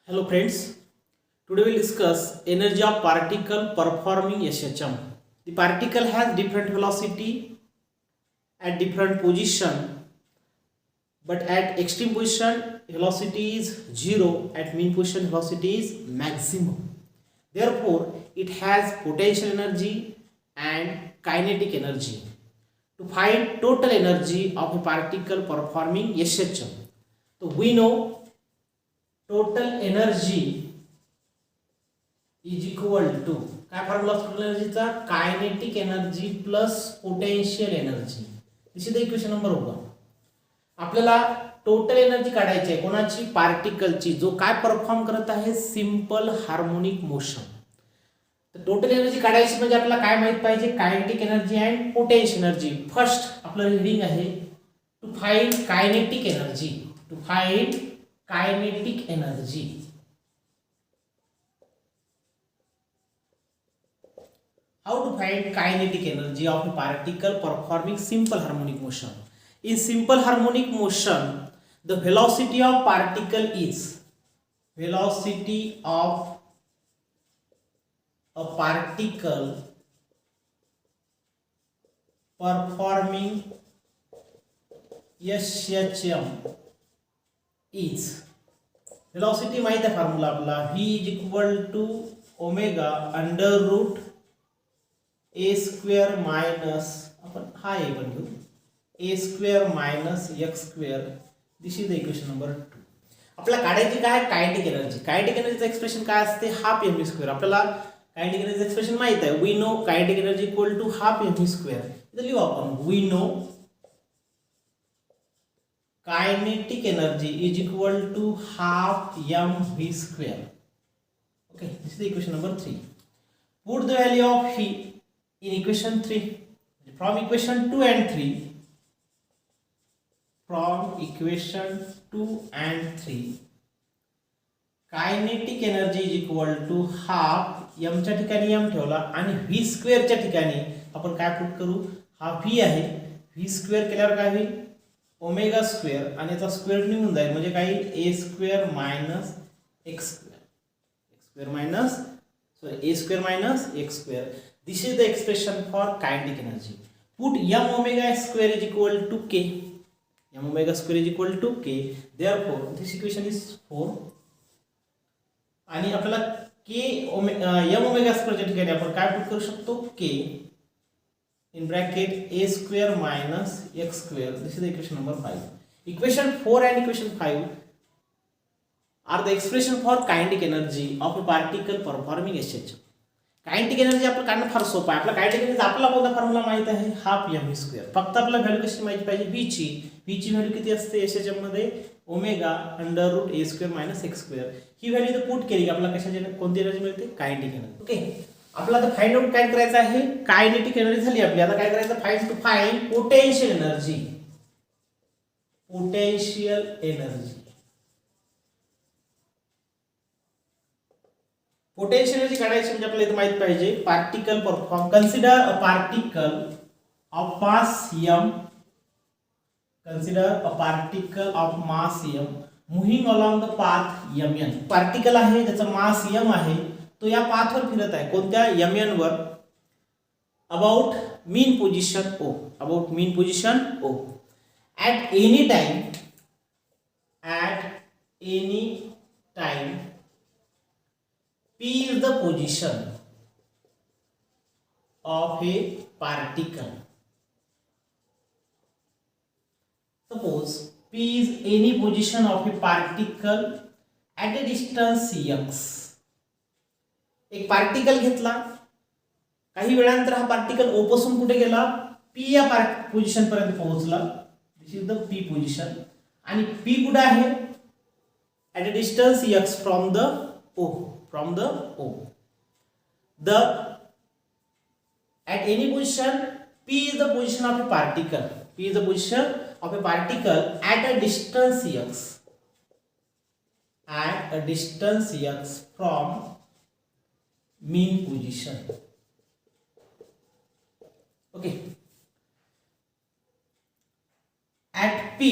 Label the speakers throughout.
Speaker 1: Hello friends, today we will discuss energy of particle performing SHM. The particle has different velocity at different position, but at extreme position velocity is 0, at mean position velocity is maximum. Therefore, it has potential energy and kinetic energy. To find total energy of a particle performing SHM, so we know total energy is equal to काय formula total एनर्जीचा kinetic energy plus potential energy. This is the equation number 1. आपल्याला total energy काढायची आहे कोणाची? पार्टिकलची, जो काय perform करत आहे? Simple harmonic motion. तर टोटल एनर्जी काढायची म्हणजे आपल्याला काय माहित पाहिजे? Kinetic energy and potential energy. First आपलं रीडिंग आहे to find kinetic energy. To find kinetic energy. How to find kinetic energy of a particle performing simple harmonic motion? In simple harmonic motion, the velocity of particle is velocity of a particle performing SHM is velocity माहित आहे formula आपला v is equal to omega under root a square minus आपण हा a पण घेऊ a square minus x square. This is the equation number 2. आपल्याला काढायची काय? Kinetic energy. कायनेटिक एनर्जीचं एक्सप्रेशन काय असते? Half m square. आपल्याला कायनेटिक एनर्जीचं एक्सप्रेशन माहित आहे. We know kinetic energy equal to half m square. इथं लिहू आपण we know kinetic energy is equal to half M V square. Okay, this is the equation number 3. Put the value of v in equation 3. From equation 2 and 3, from equation 2 and 3, kinetic energy is equal to half m च्या ठिकाणी m ठेवला आणि v square च्या ठिकाणी आपण काय put करू? हा v आहे, v स्क्वेअर केल्यावर काय होईल? ओमेगा स्क्वेअर आणि याचा स्क्वेअर निघून जाईल म्हणजे काय? a square minus x square. x square minus a square minus x square. This is the expression for kinetic energy. Put m omega square is equal to k. M omega square is equal to k. Therefore, this equation is 4. आणि आपल्याला m omega square च्या ठिकाणी आपण काय put करू शकतो? k in bracket a square minus x square. This is the equation number 5. Equation 4 and equation 5 are the expression for kinetic energy of a particle performing SHM. Kinetic energy आपल्याला काढणं फार सोपं आहे. आपला कायनेटिक एनर्जी आपला कोणता formula माहित आहे? Half m square. फक्त आपल्याला व्हॅल्यू कशी माहिती पाहिजे? v ची व्हॅल्यू किती असते SHM मध्ये? Omega under root a square minus x square. ही व्हॅल्यू तर पुट केली आपल्याला कशाची कोणती एनर्जी मिळते? Kinetic energy. ओके, आपल्याला आता फाइंड आउट काय करायचं आहे? कायनेटिक एनर्जी झाली आपली. आता काय करायचं? Find potential energy. Potential energy. Potential energy काढायची म्हणजे आपल्याला इथे माहित पाहिजे particle perform. Consider a particle of mass m. Consider a particle of mass m moving along the path mn. Particle आहे ज्याचा मास m आहे, तो या पाथवर फिरत आहे. कोणत्या? mn वर. About mean position o. About mean position o. At any time. At any time P is the position of a particle. Suppose P is any position of a particle at a distance x. एक particle घेतला, काही वेळानंतर हा particle O पासून कुठे गेला? P या position पर्यंत पोहोचला. दिस इज द P पोझिशन. आणि P कुठे आहे? at a distance x from the O. From the O. At any position, P is the position of a particle. P is the position of a particle at a distance x. At a distance x from mean position. Okay. At P,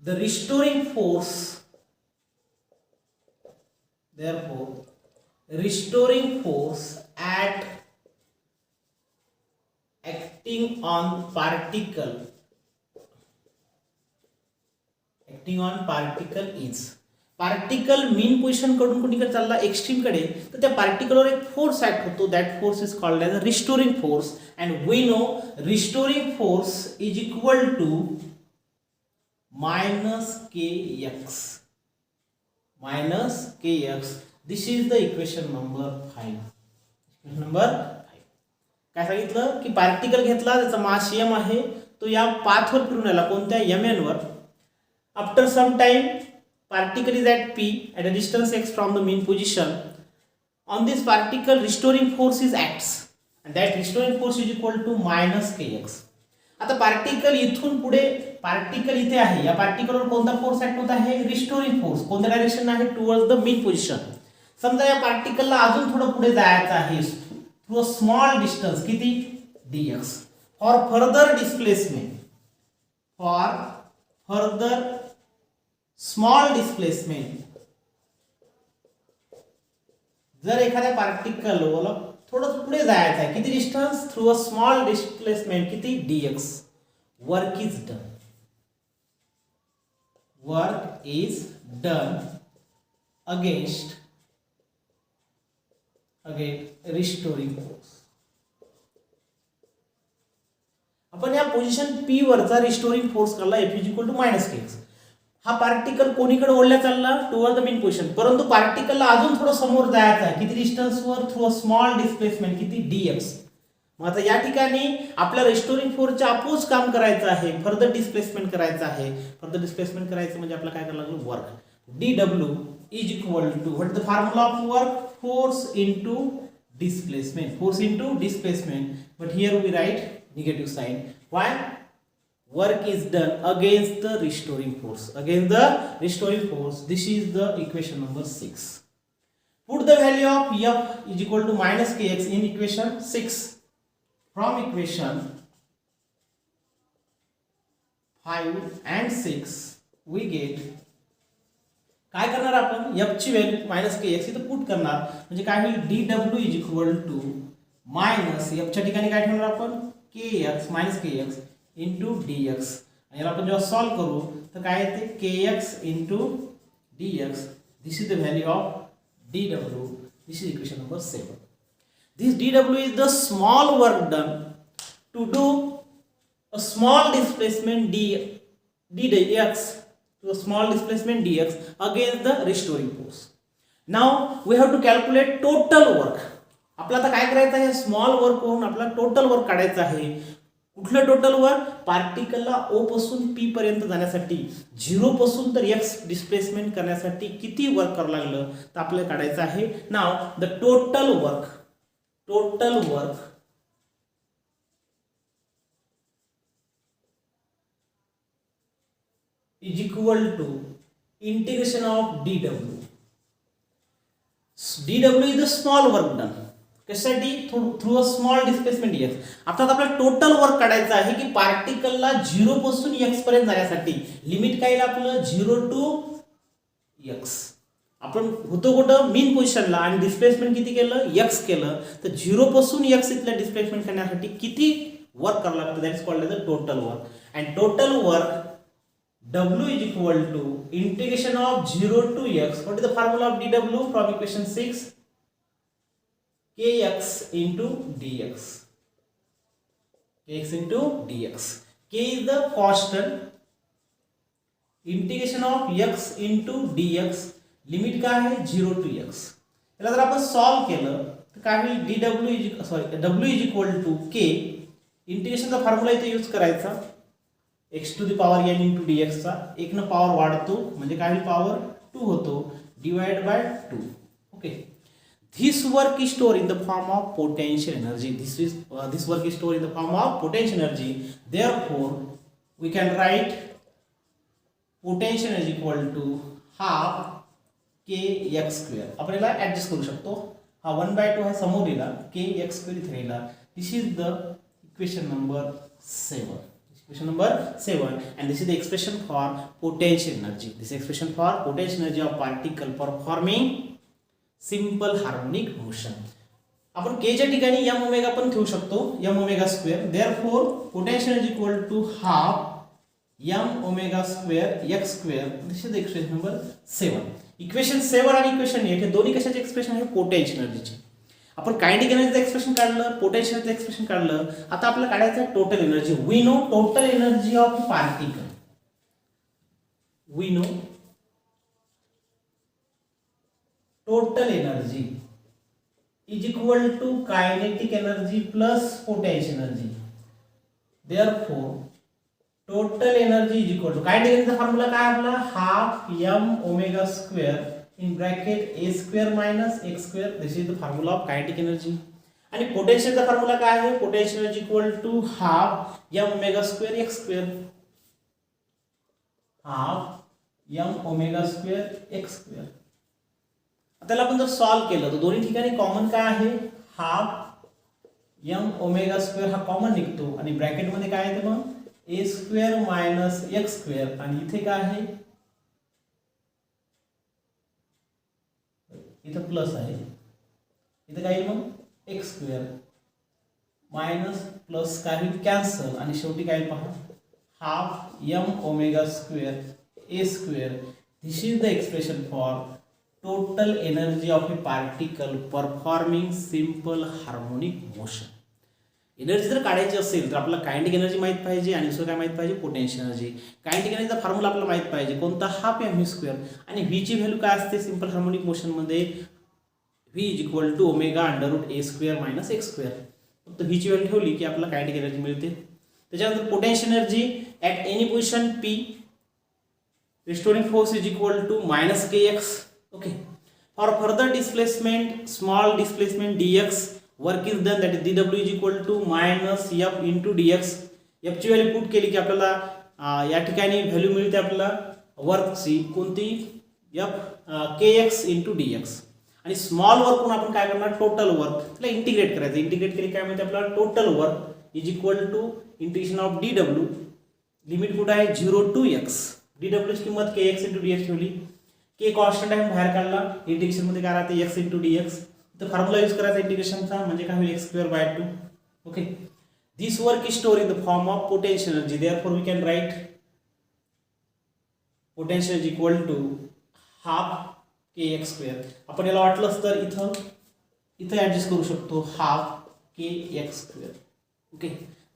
Speaker 1: the restoring force therefore restoring force at acting on particle is particle mean position कडून कुणीकडे चालला extreme कडे, तर त्या पार्टिकलवर एक force act होतो. That force is called as a restoring force. And we know restoring force is equal to -kx. This is the equation number 5. काय सांगितलं की पार्टिकल घेतला, त्याचा मास m आहे, तो या पाथवर फिरून आला कोणत्या mn वर. After some time particle is at p at a distance x from the mean position. On this particle restoring force is acts and that restoring force is equal to -kx. आता particle इथून पुढे particle इथे आहे, या पार्टिकलवर कोणता force act होत आहे? Restoring force. कोणत्या डायरेक्शन आहे? Towards the mean position. समजा या पार्टिकलला अजून थोडं पुढे जायचं आहे थ्रू अ स्मॉल डिस्टन्स, किती? dx. For further displacement, small displacement, जर एखाद्या पार्टिकलला थोडं पुढे जायचं आहे, किती distance? Through a small displacement, किती? dx. Work is done against restoring force. आपण या पोझिशन p वरचा रिस्टोरिंग फोर्स काढला F is equal to -kx. हा पार्टिकल कोणीकडे ओढला चालला? Toward the mean position. परंतु पार्टिकलला अजून थोडं समोर जायचं आहे, किती डिस्टन्स वर? थ्रू अ स्मॉल डिस्प्लेसमेंट, किती? dx. मग आता या ठिकाणी आपल्या रिस्टोरिंग फोर्सच्या अपोज काम करायचं आहे, फर्दर डिस्प्लेसमेंट करायचं आहे. फर्दर डिस्प्लेसमेंट करायचं म्हणजे आपल्याला काय करायला लागलं? Work. dw is equal to, what is the formula of work? Force into displacement. But here we write negative sign. Why? Work is done against the restoring force. This is the equation number 6. Put the value of F is equal to -kx in equation 6. From equation 5 and 6 we get, काय करणार आपण? F ची value -kx इथं put करणार, म्हणजे काय होईल? dw is equal to minus F च्या ठिकाणी काय ठेवणार आपण? kx -kx into dx. आणि याला आपण जेव्हा सॉल्व करू तर काय येते? kx into dx. This is the value of dw. This is equation number 7. This dw is the small work done to do a small displacement dx to a small displacement dx against the restoring force. Now we have to calculate total work. आपल्याला आता काय करायचं आहे? Small work वरून आपल्याला total work काढायचं आहे. कुठलं टोटल वर्क? पार्टिकलला O पासून P पर्यंत जाण्यासाठी, 0 पासून तर x डिस्प्लेसमेंट करण्यासाठी किती वर्क करावं लागलं तर आपल्याला काढायचं आहे. Now the total work is equal to integration of dw. dw is the small work done. कशासाठी? Through a small displacement dx. आता आपल्याला टोटल वर्क काढायचं आहे की पार्टिकलला 0 पासून x पर्यंत जाण्यासाठी. लिमिट काय आहे आपलं? 0 टू x. आपण होतो कुठं? मीन पोझिशनला, आणि डिस्प्लेसमेंट किती केलं? x केलं. तर 0 पासून x इथलं डिस्प्लेसमेंट करण्यासाठी किती वर्क करावं लागतं? That is called as total work. And total work w is equal to integration of 0 to x. What is the formula of dw from equation 6? kx into dx. K is the constant. Integration of x into dx. Limit काय आहे? 0 to x. याला जर आपण solve केलं तर काय होईल? w is equal to k. इंटिग्रेशनचा फॉर्म्युला इथे यूज करायचा, x to the power n into dx चा. 1 न पॉवर वाढतो म्हणजे काय होईल? पॉवर 2 होतो, divide by 2. Okay. This work is stored in the form of potential energy. This work is stored in the form of potential energy. Therefore, we can write potential energy equal to half kx square. आपण याला adjust करू शकतो. हा 1/2 हा समोर लिहिला, kx square इथे लिहिला. This is the equation number 7. And this is the expression for potential energy. This expression for potential energy of particle performing simple harmonic motion. आपण के च्या ठिकाणी एम ओमेगा पण ठेवू शकतो, m omega square. Therefore potential is equal to half M omega square x square. This is equation number 7. Equation 7 आणि equation 8 हे दोन्ही कशाचे एक्सप्रेशन आहे? पोटेन्शियल एनर्जीचे. आपण कायनेटिक एनर्जीचं एक्सप्रेशन काढलं, पोटेन्शियलचं एक्सप्रेशन काढलं. आता आपल्याला काढायचं आहे total energy. We know total energy of particle. We know total energy is equal to kinetic energy plus potential energy. Therefore total energy is equal to kinetic energy चा formula काय आपला? Half m omega square in bracket a square minus x square. This is the formula of kinetic energy. आणि potential चा formula काय आहे? Potential is equal to half m omega square x square. Half m omega square x square. त्याला आपण जर solve केलं तर दोन्ही ठिकाणी कॉमन काय आहे? हाफ एम ओमेगा स्क्वेअर हा कॉमन निघतो आणि ब्रॅकेट मध्ये काय आहे? मग ए स्क्वेअर मायनस एक्स स्क्वेअर. आणि इथे काय आहे? इथं प्लस आहे, इथे काय मग एक्स स्क्वेअर मायनस प्लस काय होईल? कॅन्सल. आणि शेवटी काय पहा? Half M omega square A square. This is the expression for total energy of a particle performing simple harmonic motion. Energy जर काढायची असेल तर आपल्याला कायनेटिक एनर्जी माहित पाहिजे आणि दुसरं काय माहित पाहिजे? Potential energy. कायनेटिक एनर्जीचा फॉर्म्युला आपल्याला माहित पाहिजे कोणता? Half M V square. आणि व्ही ची व्हॅल्यू काय असते सिंपल हार्मोनिक मोशन मध्ये? V is equal to omega under root A square minus X square. फक्त व्ही ची व्हॅल्यू ठेवली की आपल्याला कायनेटिक एनर्जी मिळते. त्याच्यानंतर potential energy at any position P restoring force is equal to minus K X. Okay. For further displacement, small displacement dx, work is done, that is dw is equal to minus f into dx. f ची value put केली की आपल्याला या ठिकाणी value मिळते आपल्याला वर्कची कोणती? f kx into dx. आणि स्मॉल वर्क म्हणून आपण काय करणार? Total work. त्याला इंटिग्रेट करायचं. इंटिग्रेट केली काय मिळते आपल्याला? Total work is equal to integration of dw. Limit कुठे आहे? 0 to x. dw ची किंमत kx into dx ठेवली. के कॉन्स्टंट आहे बाहेर काढला. इंटिग्रेशन मध्ये काय राहते? x into dx. तर फॉर्म्युला यूज करायचा इंटिग्रेशनचा म्हणजे काय होईल? x square by 2. Okay. This work is store in the form of potential energy. Therefore we can write potential is equal to half K X square. आपण याला वाटलंच तर इथं ऍडजस्ट करू शकतो half K X square. Okay.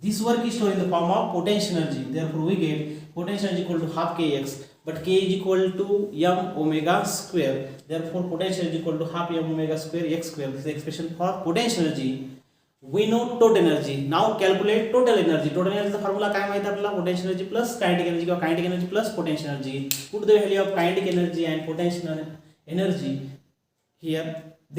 Speaker 1: This work is store in the form of potential energy. Therefore we get potential is equal to half K x. But k is equal to m omega square. Therefore, potential is equal to half m omega square x square. This is the expression for potential energy. We know total energy. Now calculate total energy. Total energy चा formula काय माहिती आपल्याला? potential energy plus kinetic energy किंवा kinetic energy plus potential energy. Put the value of kinetic energy and potential energy here.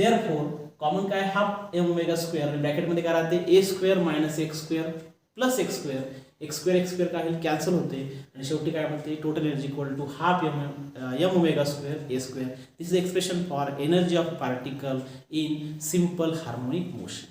Speaker 1: Therefore, common काय? half m omega square. Bracket मध्ये काय राहते? a square minus x square plus x square. X square काय होईल? Cancel होते. आणि शेवटी काय म्हणते? Total energy equal to half M omega square A square. This is expression for energy of particle in simple harmonic motion.